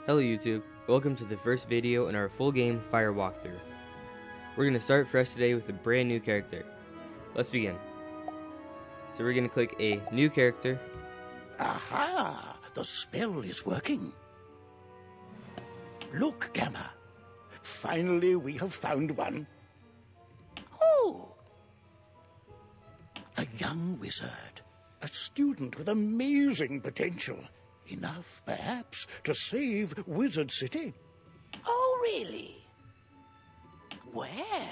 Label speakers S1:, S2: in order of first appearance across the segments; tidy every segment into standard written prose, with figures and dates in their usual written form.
S1: Hello YouTube, welcome to the first video in our full game fire walkthrough. We're going to start fresh today with a brand new character. Let's begin. So we're going to click a new character.
S2: Aha! The spell is working. Look, Gamma. Finally we have found one. Oh! A young wizard. A student with amazing potential. Enough, perhaps, to save Wizard City.
S3: Oh, really? Where?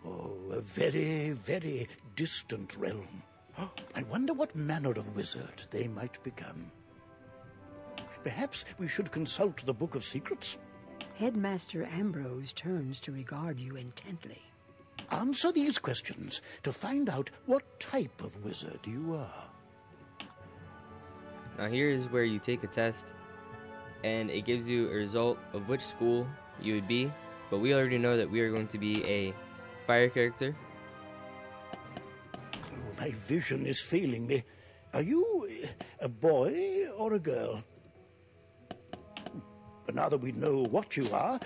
S2: Oh, a very, very distant realm. I wonder what manner of wizard they might become. Perhaps we should consult the Book of Secrets.
S4: Headmaster Ambrose turns to regard you intently.
S2: Answer these questions to find out what type of wizard you are.
S1: Now here is where you take a test and it gives you a result of which school you would be, but we already know that we are going to be a fire character.
S2: My vision is failing me. Are you a boy or a girl? But now that we know what you are,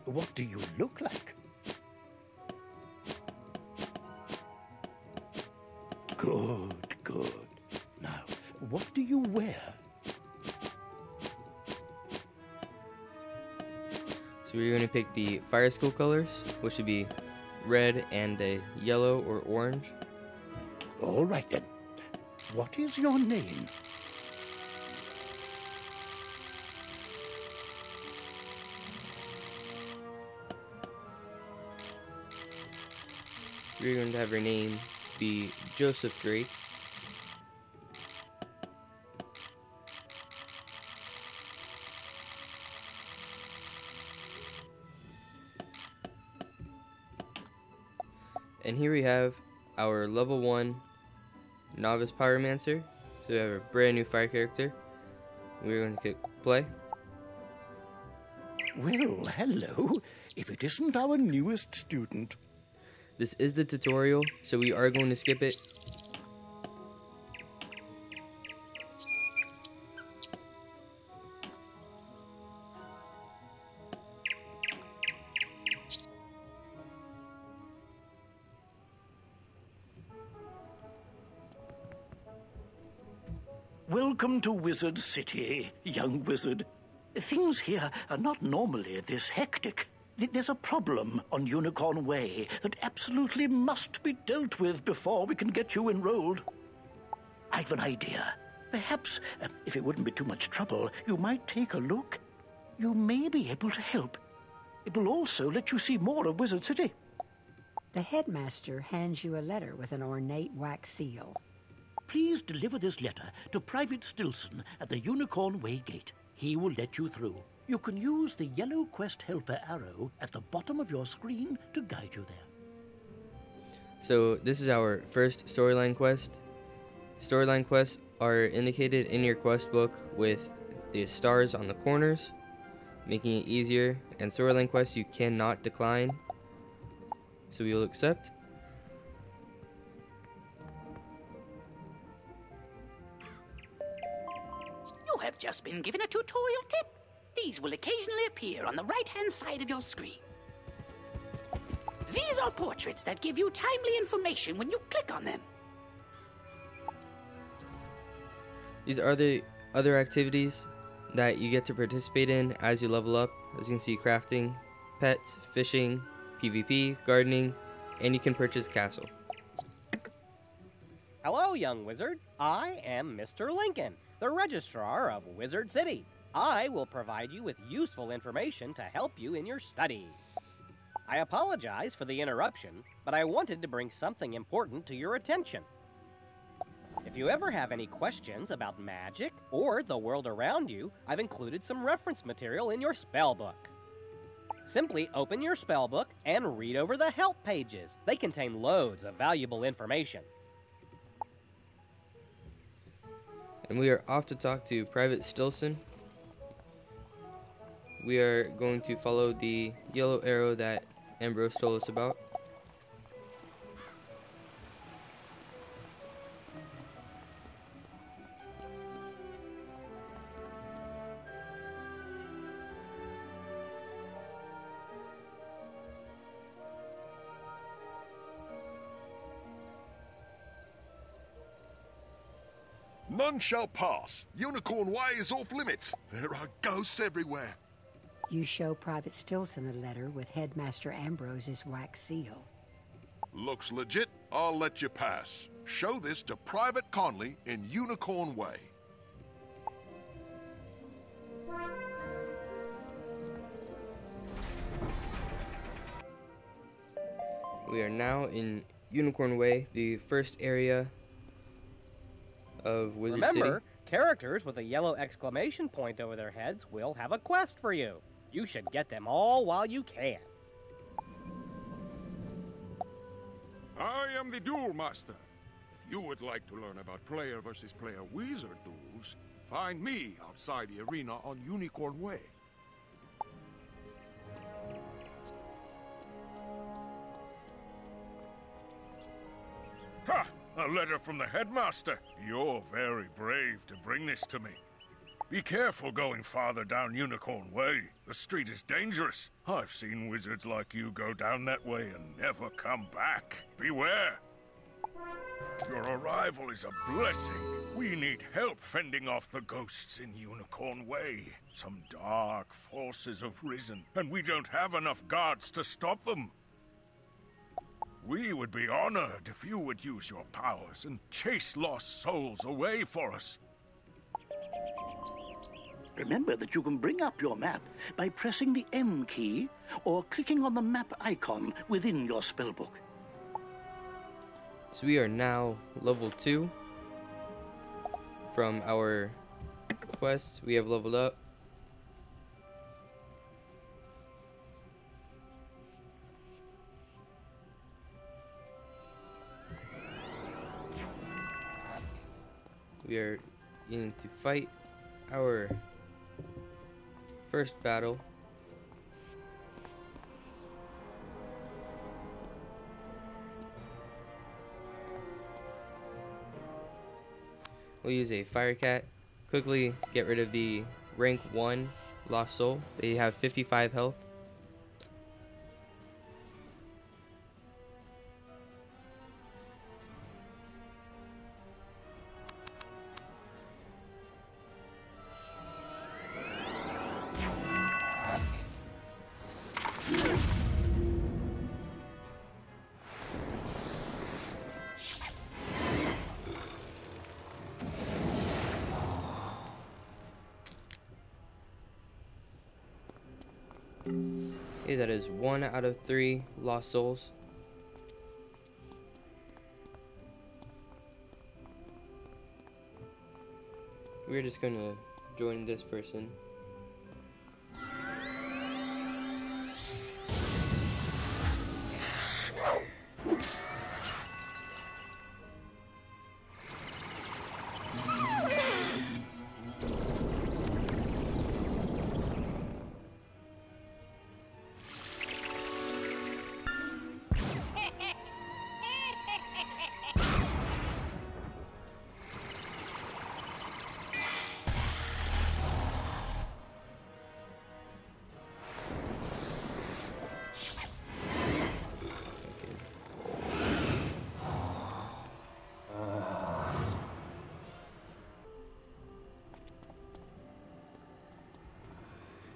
S2: what do you look like? Good, good. Now, what do you wear?
S1: So we're going to pick the fire school colors, which should be red and a yellow or orange.
S2: All right then. What is your name?
S1: We're going to have her name be Joseph Drake. And here we have our level 1 novice pyromancer. So we have a brand new fire character. We're going to click play.
S2: Well, hello. If it isn't our newest student.
S1: This is the tutorial, so we are going to skip it.
S2: Welcome to Wizard City, young wizard. Things here are not normally this hectic. There's a problem on Unicorn Way that absolutely must be dealt with before we can get you enrolled. I've an idea. Perhaps, if it wouldn't be too much trouble, you might take a look. You may be able to help. It will also let you see more of Wizard City.
S4: The headmaster hands you a letter with an ornate wax seal.
S2: Please deliver this letter to Private Stilson at the Unicorn Way gate. He will let you through. You can use the yellow quest helper arrow at the bottom of your screen to guide you there.
S1: So this is our first storyline quest. Storyline quests are indicated in your quest book with the stars on the corners, making it easier, and storyline quests you cannot decline. So we will accept.
S3: You have just been given a tutorial tip. These will occasionally appear on the right-hand side of your screen. These are portraits that give you timely information when you click on them.
S1: These are the other activities that you get to participate in as you level up. As you can see, crafting, pets, fishing, PvP, gardening, and you can purchase castle.
S5: Hello, young wizard. I am Mr. Lincoln, the registrar of Wizard City. I will provide you with useful information to help you in your studies. I apologize for the interruption, but I wanted to bring something important to your attention. If you ever have any questions about magic or the world around you, I've included some reference material in your spellbook. Simply open your spellbook and read over the help pages. They contain loads of valuable information.
S1: And we are off to talk to Private Stilson. We are going to follow the yellow arrow that Ambrose told us about.
S6: None shall pass. Unicorn Way is off limits. There are ghosts everywhere.
S4: You show Private Stilson the letter with Headmaster Ambrose's wax seal.
S6: Looks legit. I'll let you pass. Show this to Private Conley in Unicorn Way.
S1: We are now in Unicorn Way, the first area of Wizard
S5: Remember,
S1: City.
S5: characters with a yellow exclamation point over their heads will have a quest for you. You should get them all while you can.
S7: I am the Duel Master. If you would like to learn about player versus player wizard duels, find me outside the arena on Unicorn Way. Ha! A letter from the headmaster. You're very brave to bring this to me. Be careful going farther down Unicorn Way. The street is dangerous. I've seen wizards like you go down that way and never come back. Beware. Your arrival is a blessing. We need help fending off the ghosts in Unicorn Way. Some dark forces have risen, and we don't have enough guards to stop them. We would be honored if you would use your powers and chase lost souls away for us.
S2: Remember that you can bring up your map by pressing the M key or clicking on the map icon within your spellbook.
S1: So we are now level 2. From our quest, we have leveled up. We are going to fight our first battle. We'll use a Fire Cat. Quickly get rid of the rank 1 Lost Soul. They have 55 health. Okay, that is 1 out of 3 Lost Souls. We're just gonna join this person.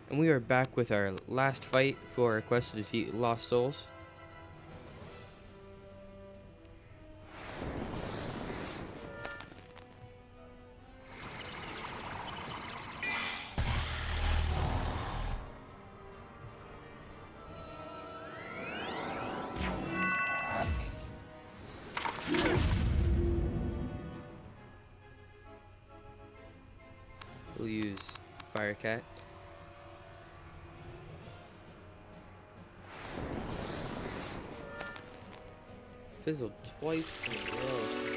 S1: And we are back with our last fight for our quest to defeat Lost Souls. We'll use Fire Cat. Fizzled twice in a row.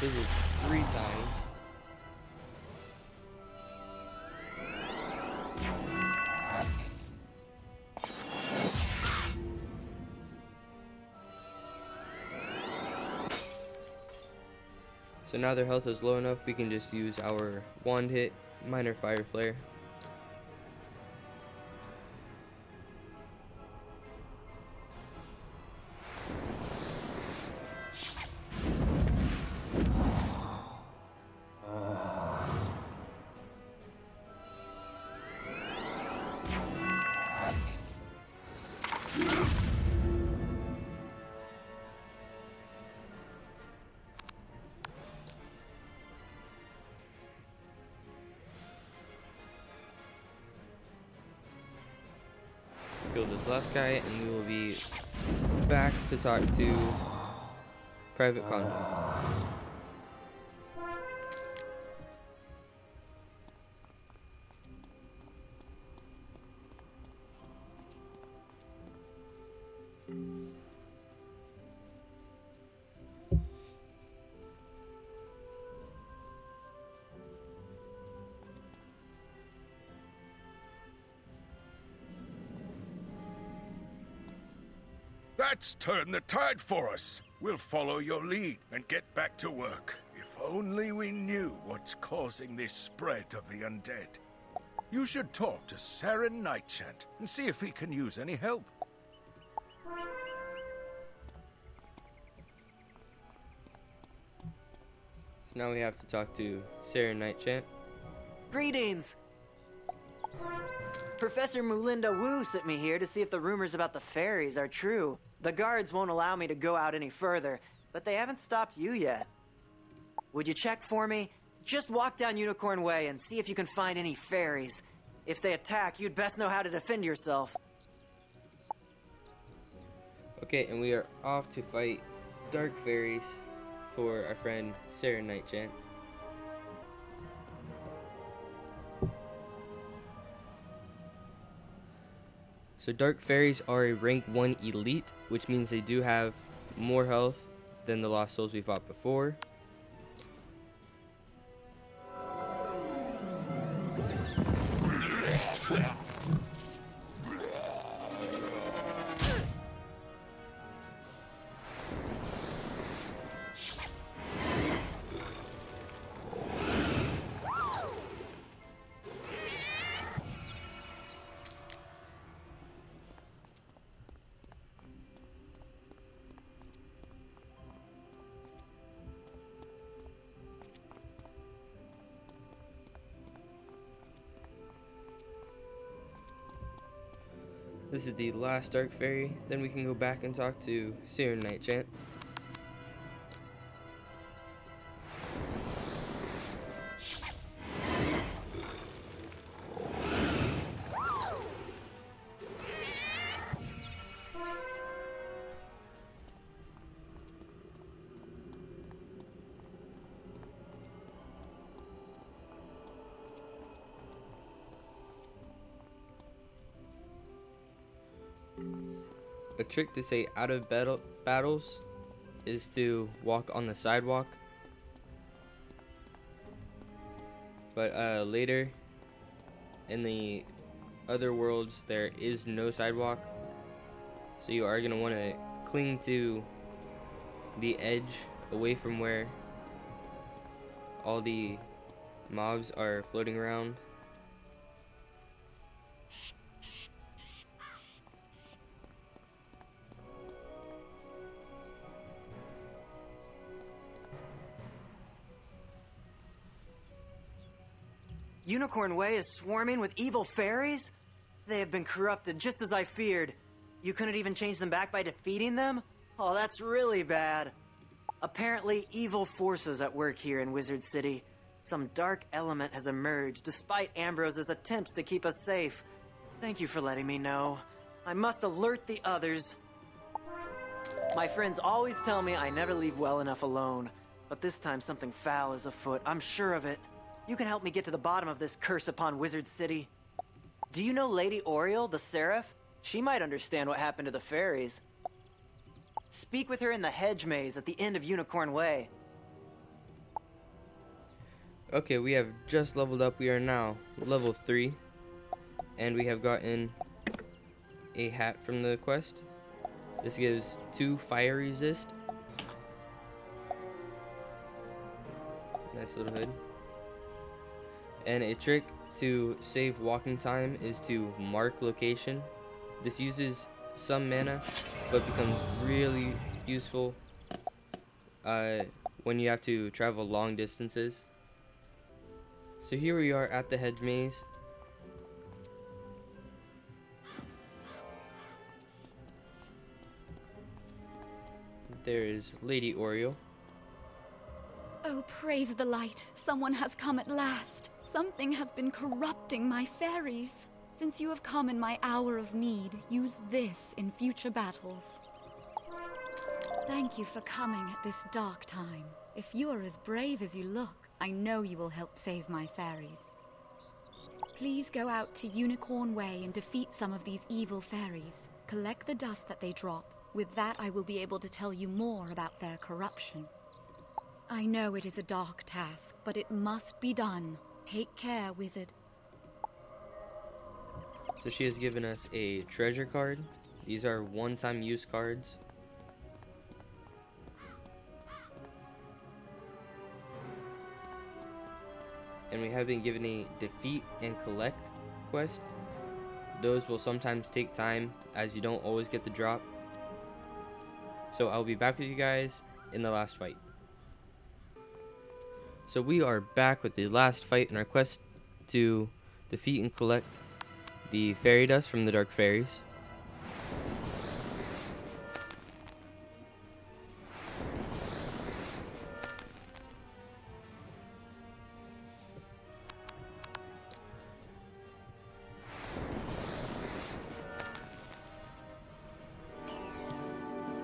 S1: visit 3 times. So now their health is low enough, we can just use our wand hit, minor fire flare. Kill this last guy, and we will be back to talk to Private Conley.
S7: That's turned the tide for us. We'll follow your lead and get back to work. If only we knew what's causing this spread of the undead. You should talk to Saren Nightchant and see if he can use any help.
S1: So now we have to talk to Sarah Nightchant.
S8: Greetings! Professor Mulinda Wu sent me here to see if the rumors about the fairies are true. The guards won't allow me to go out any further, but they haven't stopped you yet. Would you check for me? Just walk down Unicorn Way and see if you can find any fairies. If they attack, you'd best know how to defend yourself.
S1: Okay, and we are off to fight dark fairies for our friend Sarah Nightchant. So dark fairies are a rank 1 elite, which means they do have more health than the Lost Souls we fought before. This is the last dark fairy, then we can go back and talk to Sarah Nightchant. A trick to stay out of battles is to walk on the sidewalk. But later in the other worlds there is no sidewalk. So you are going to want to cling to the edge away from where all the mobs are floating around.
S8: Unicorn Way is swarming with evil fairies? They have been corrupted just as I feared. You couldn't even change them back by defeating them? Oh, that's really bad. Apparently, evil forces at work here in Wizard City. Some dark element has emerged despite Ambrose's attempts to keep us safe. Thank you for letting me know. I must alert the others. My friends always tell me I never leave well enough alone, but this time something foul is afoot, I'm sure of it. You can help me get to the bottom of this curse upon Wizard City. Do you know Lady Oriel, the Seraph? She might understand what happened to the fairies. Speak with her in the hedge maze at the end of Unicorn Way.
S1: Okay, we have just leveled up. We are now level 3. And we have gotten a hat from the quest. This gives 2 fire resist. Nice little hood. And a trick to save walking time is to mark location. This uses some mana, but becomes really useful when you have to travel long distances. So here we are at the hedge maze. There is Lady Oriole.
S9: Oh, praise the light. Someone has come at last. Something has been corrupting my fairies. Since you have come in my hour of need, use this in future battles. Thank you for coming at this dark time. If you are as brave as you look, I know you will help save my fairies. Please go out to Unicorn Way and defeat some of these evil fairies. Collect the dust that they drop. With that, I will be able to tell you more about their corruption. I know it is a dark task, but it must be done. Take care, wizard.
S1: So she has given us a treasure card. These are one-time use cards. And we have been given a defeat and collect quest. Those will sometimes take time, as you don't always get the drop. So I'll be back with you guys in the last fight. So we are back with the last fight in our quest to defeat and collect the fairy dust from the dark fairies.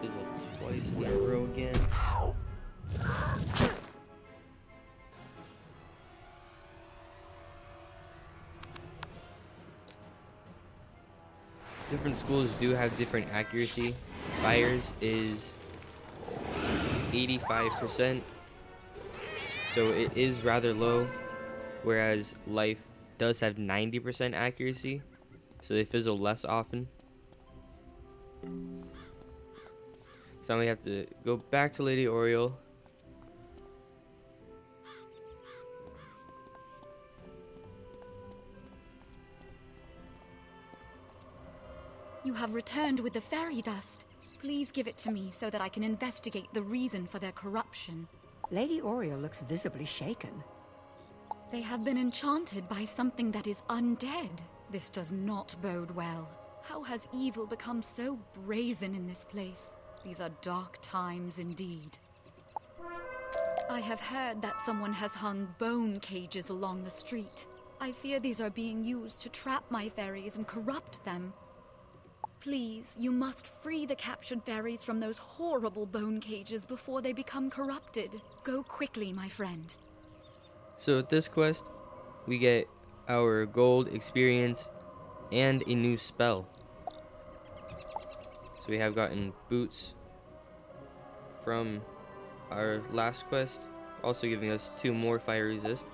S1: Fizzle twice in a row again. Different schools do have different accuracy. Fire's is 85%, so it is rather low, whereas life does have 90% accuracy, so they fizzle less often. So now we have to go back to Lady Oriole.
S9: You have returned with the fairy dust. Please give it to me so that I can investigate the reason for their corruption.
S4: Lady Oriole looks visibly shaken.
S9: They have been enchanted by something that is undead. This does not bode well. How has evil become so brazen in this place? These are dark times indeed. I have heard that someone has hung bone cages along the street. I fear these are being used to trap my fairies and corrupt them. Please, you must free the captured fairies from those horrible bone cages before they become corrupted. Go quickly, my friend.
S1: So with this quest, we get our gold experience and a new spell. So we have gotten boots from our last quest, also giving us 2 more fire resist.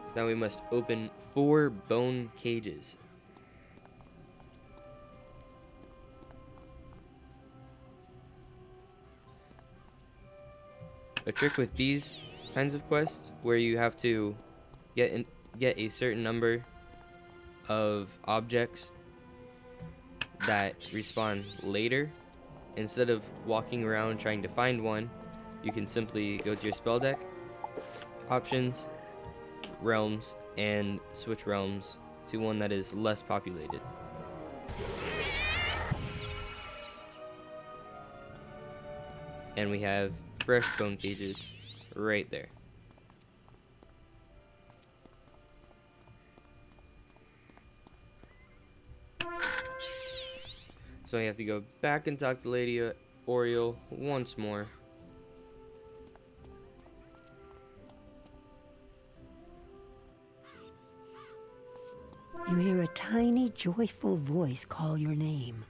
S1: So now we must open 4 bone cages. A trick with these kinds of quests, where you have to get a certain number of objects that respawn later, instead of walking around trying to find one, you can simply go to your spell deck, options, realms, and switch realms to one that is less populated. And we have fresh bone cages right there. So I have to go back and talk to Lady Oriole once more.
S4: You hear a tiny, joyful voice call your name.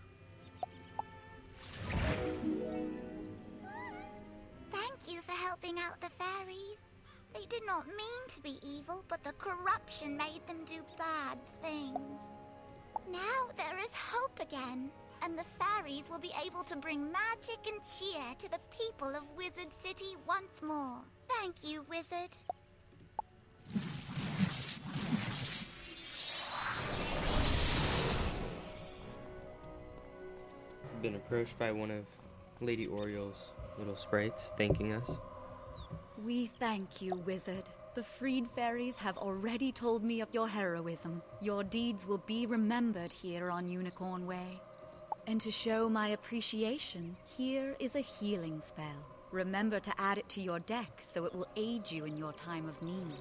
S10: helping out the fairies. They did not mean to be evil, but the corruption made them do bad things. Now there is hope again, and the fairies will be able to bring magic and cheer to the people of Wizard City once more. Thank you, Wizard.
S1: Been approached by one of Lady Oriel's little sprites, thanking us.
S9: We thank you, Wizard. The freed fairies have already told me of your heroism. Your deeds will be remembered here on Unicorn Way. And to show my appreciation, here is a healing spell. Remember to add it to your deck so it will aid you in your time of need.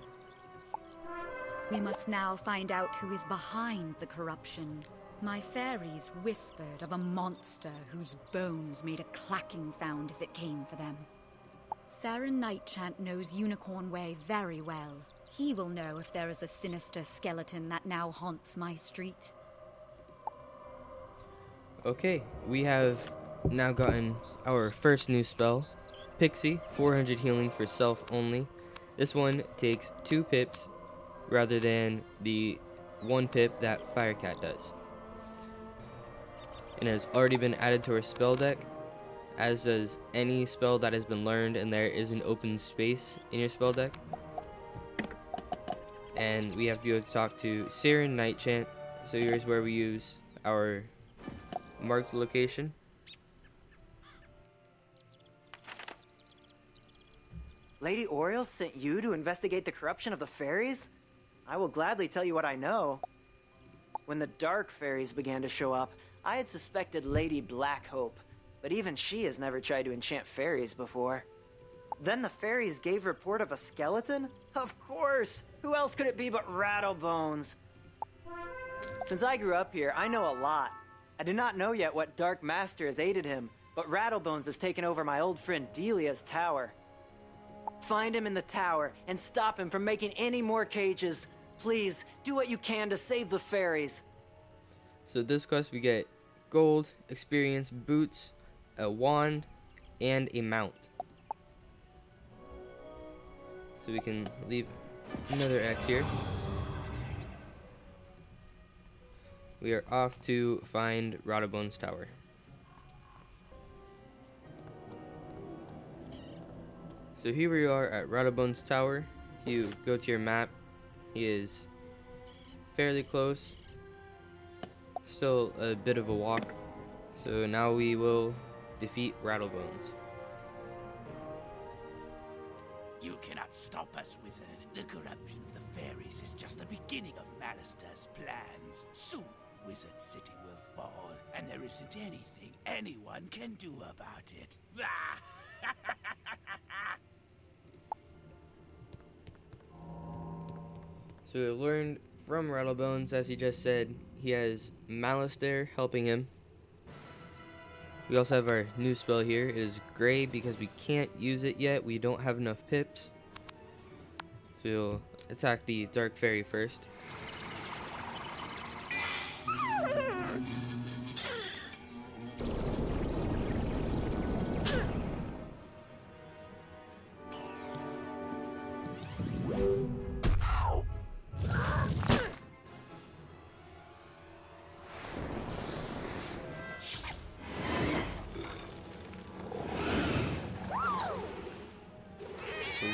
S9: We must now find out who is behind the corruption. My fairies whispered of a monster whose bones made a clacking sound as it came for them. Saren Nightchant knows Unicorn Way very well. He will know if there is a sinister skeleton that now haunts my street.
S1: Okay, we have now gotten our first new spell, Pixie, 400 healing for self only. This one takes 2 pips rather than the 1 pip that Firecat does. And has already been added to our spell deck, as does any spell that has been learned and there is an open space in your spell deck. And we have to go talk to Saren Nightchant. So here's where we use our marked location.
S8: Lady Oriel sent you to investigate the corruption of the fairies? I will gladly tell you what I know. When the dark fairies began to show up, I had suspected Lady Blackhope, but even she has never tried to enchant fairies before. Then the fairies gave report of a skeleton? Of course! Who else could it be but Rattlebones? Since I grew up here, I know a lot. I do not know yet what Dark Master has aided him, but Rattlebones has taken over my old friend Delia's tower. Find him in the tower and stop him from making any more cages. Please, do what you can to save the fairies.
S1: So this quest we get gold, experience, boots, a wand, and a mount. So we can leave another X here. We are off to find Rattlebones' tower. So here we are at Rattlebones' tower. If you go to your map, he is fairly close. Still a bit of a walk. So now we will defeat Rattlebones.
S3: You cannot stop us, Wizard. The corruption of the fairies is just the beginning of Malister's plans. Soon, Wizard City will fall, and there isn't anything anyone can do about it.
S1: So we learned from Rattlebones, as he just said, he has Malister helping him. We also have our new spell here. It is gray because we can't use it yet. We don't have enough pips. So we'll attack the Dark Fairy first.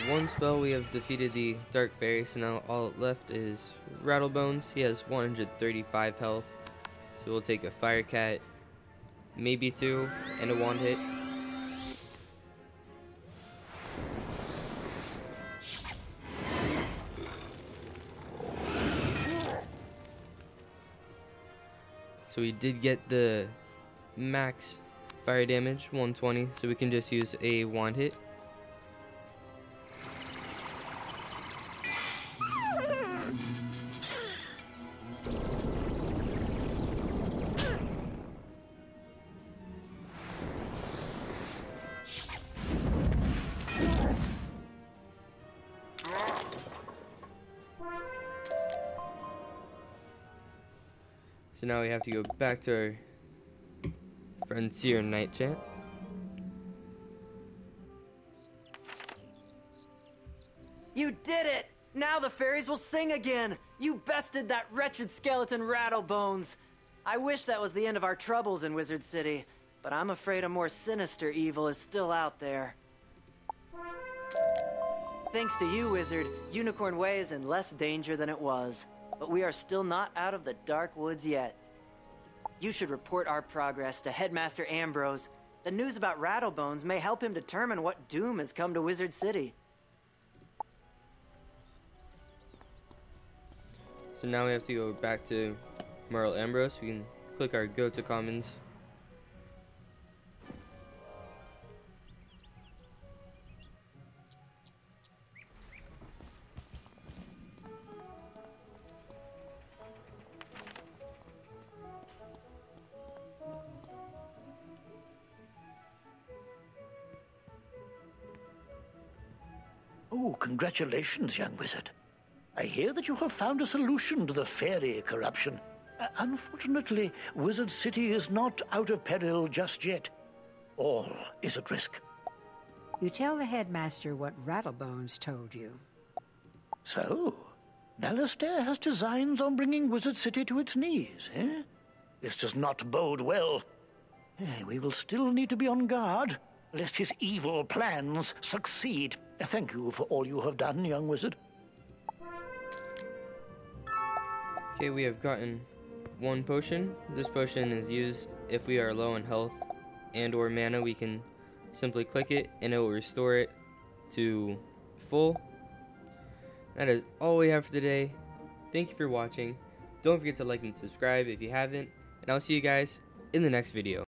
S1: One spell, we have defeated the Dark Fairy, so now all left is Rattlebones. He has 135 health, so we'll take a Firecat, maybe 2, and a wand hit. So we did get the max fire damage, 120, so we can just use a wand hit. So now we have to go back to our friend Saren Nightchant.
S8: You did it! Now the fairies will sing again! You bested that wretched skeleton Rattlebones! I wish that was the end of our troubles in Wizard City, but I'm afraid a more sinister evil is still out there. Thanks to you, Wizard, Unicorn Way is in less danger than it was. But we are still not out of the dark woods yet. You should report our progress to Headmaster Ambrose. The news about Rattlebones may help him determine what doom has come to Wizard City.
S1: So now we have to go back to Merle Ambrose. We can click our Go to Commons.
S2: Oh, congratulations, young wizard. I hear that you have found a solution to the fairy corruption. Unfortunately, Wizard City is not out of peril just yet. All is at risk.
S4: You tell the headmaster what Rattlebones told you.
S2: So, Ballistaire has designs on bringing Wizard City to its knees, eh? This does not bode well. We will still need to be on guard, lest his evil plans succeed. Thank you for all you have done, young wizard.
S1: Okay, we have gotten one potion. This potion is used if we are low in health and or mana. We can simply click it and it will restore it to full. That is all we have for today. Thank you for watching. Don't forget to like and subscribe if you haven't, and I'll see you guys in the next video.